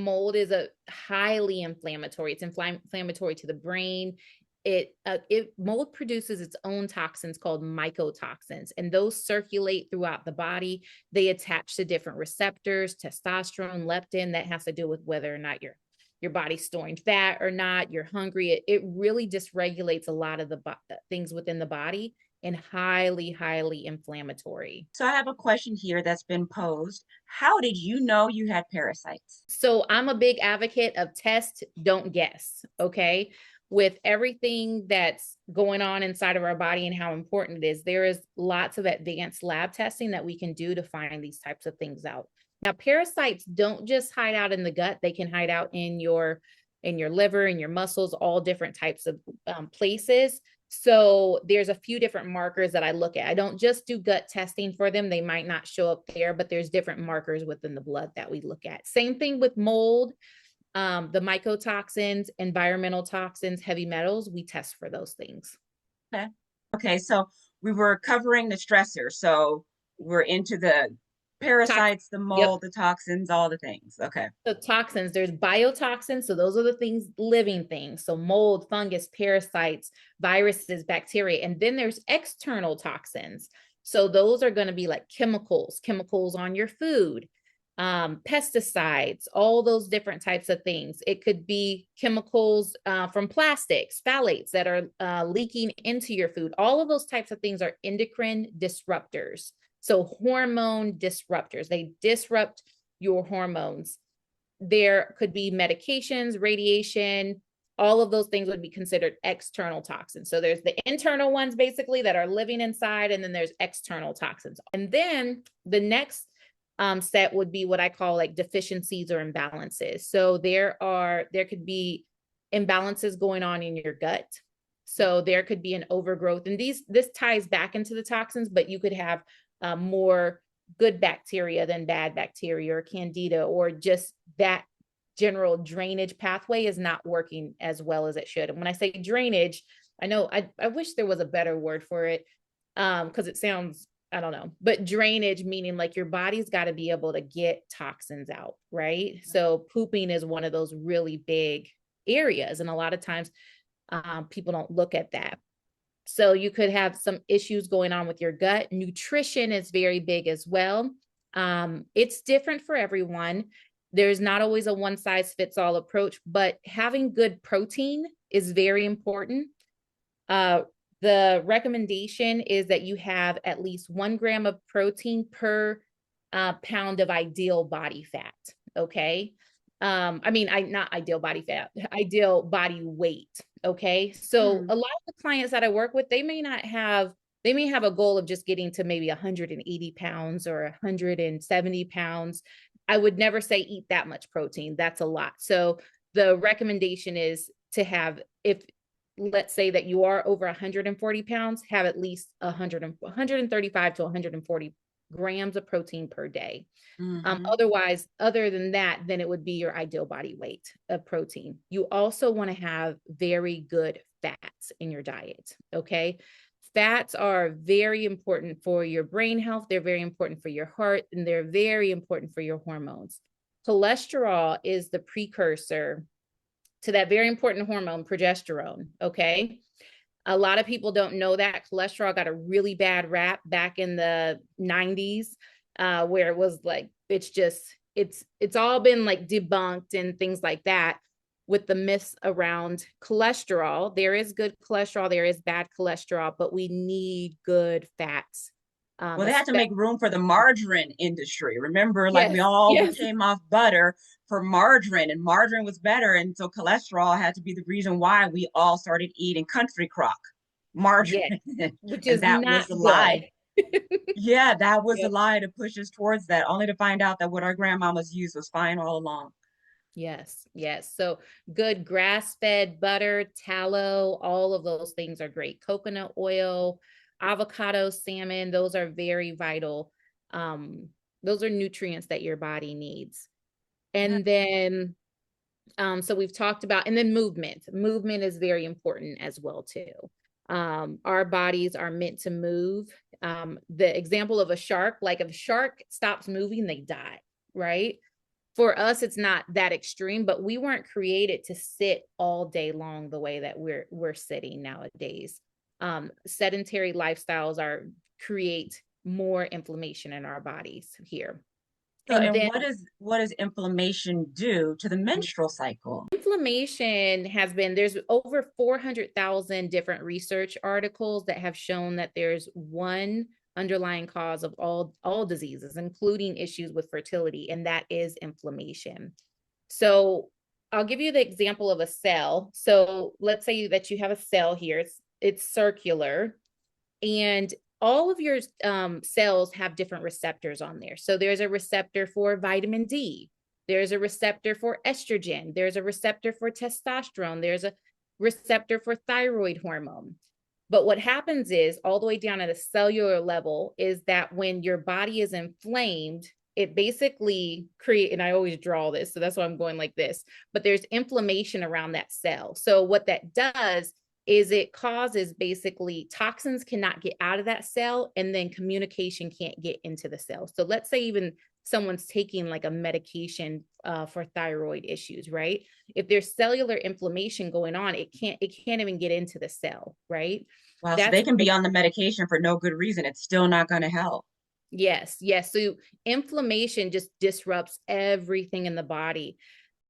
mold is a highly inflammatory. It's inflammatory to the brain. Mold produces its own toxins called mycotoxins, and those circulate throughout the body. They attach to different receptors, testosterone, leptin. That has to do with whether or not your body's storing fat or not, you're hungry. It really dysregulates a lot of the things within the body, and highly, highly inflammatory. So I have a question here that's been posed. How did you know you had parasites? So I'm a big advocate of test, don't guess. Okay. With everything that's going on inside of our body and how important it is, there is lots of advanced lab testing that we can do to find these types of things out. Now, parasites don't just hide out in the gut. They can hide out in your liver, in your muscles, all different types of places. So there's a few different markers that I look at. I don't just do gut testing for them. They might not show up there, but there's different markers within the blood that we look at. Same thing with mold, the mycotoxins, environmental toxins, heavy metals. We test for those things. Okay. Okay, so we were covering the stressors. So we're into the parasites, the Yep. mold, the toxins, all the things. Okay. So toxins, there's biotoxins. So those are the things, living things. So mold, fungus, parasites, viruses, bacteria. And then there's external toxins. So those are going to be like chemicals on your food, pesticides, all those different types of things. It could be chemicals from plastics, phthalates that are leaking into your food. All of those types of things are endocrine disruptors. So hormone disruptors, they disrupt your hormones. There could be medications, radiation, all of those things would be considered external toxins. So there's the internal ones basically that are living inside, and then there's external toxins. And then the next set would be what I call like deficiencies or imbalances. So there could be imbalances going on in your gut. So there could be an overgrowth, and this ties back into the toxins, but you could have more good bacteria than bad bacteria, or candida, or just that general drainage pathway is not working as well as it should. And when I say drainage, I know I wish there was a better word for it, because it sounds, I don't know, but drainage meaning like your body's got to be able to get toxins out, right? So pooping is one of those really big areas, and a lot of times people don't look at that. So you could have some issues going on with your gut. Nutrition is very big as well. It's different for everyone. There's not always a one size fits all approach, but having good protein is very important. The recommendation is that you have at least 1 gram of protein per pound of ideal body fat. Okay. Not ideal body fat, ideal body weight. Okay. So a lot of the clients that I work with, they may have a goal of just getting to maybe 180 pounds or 170 pounds. I would never say eat that much protein. That's a lot. So the recommendation is to have, if let's say that you are over 140 pounds, have at least 135 to 140 grams of protein per day. Otherwise, other than that, then it would be your ideal body weight of protein. You also want to have very good fats in your diet. Okay. Fats are very important for your brain health. They're very important for your heart, and they're very important for your hormones. Cholesterol is the precursor to that very important hormone, progesterone. Okay. A lot of people don't know that cholesterol got a really bad rap back in the 90s, where it was like, it's all been like debunked and things like that with the myths around cholesterol. There is good cholesterol, there is bad cholesterol, but we need good fats. Well, they had to make room for the margarine industry. Remember, like we Yes, all yes, came off butter for margarine, and margarine was better. And so cholesterol had to be the reason why we all started eating country crock yes, margarine. which And is that not was the good. lie. Yeah, that was the Yep. lie to push us towards that, only to find out that what our grandmamas used was fine all along. Yes, yes. So good grass-fed butter, tallow, all of those things are great. Coconut oil, avocado, salmon, those are very vital. Um, those are nutrients that your body needs. Yeah. And then, so we've talked about, and then movement. Movement is very important as well too. Our bodies are meant to move. The example of a shark, like if a shark stops moving, they die, right? For us, it's not that extreme, but we weren't created to sit all day long the way that we're sitting nowadays. Sedentary lifestyles are create more inflammation in our bodies here. So, And and then what does inflammation do to the menstrual cycle? inflammation has been, there's over 400,000 different research articles that have shown that there's one underlying cause of all diseases, including issues with fertility, and that is inflammation. So I'll give you the example of a cell. So let's say that you have a cell here. It's circular, and all of your cells have different receptors on there. So there's a receptor for vitamin D. There's a receptor for estrogen. There's a receptor for testosterone. There's a receptor for thyroid hormone. But what happens is, all the way down at a cellular level, is that when your body is inflamed, it basically create, and I always draw this, so that's why I'm going like this, but there's inflammation around that cell. So what that does is it causes, basically, toxins cannot get out of that cell, and then communication can't get into the cell. So let's say even someone's taking like a medication for thyroid issues, right? If there's cellular inflammation going on, it can't even get into the cell, right? Wow, so they That's can be on the medication for no good reason. It's still not going to help. Yes, yes. So inflammation just disrupts everything in the body.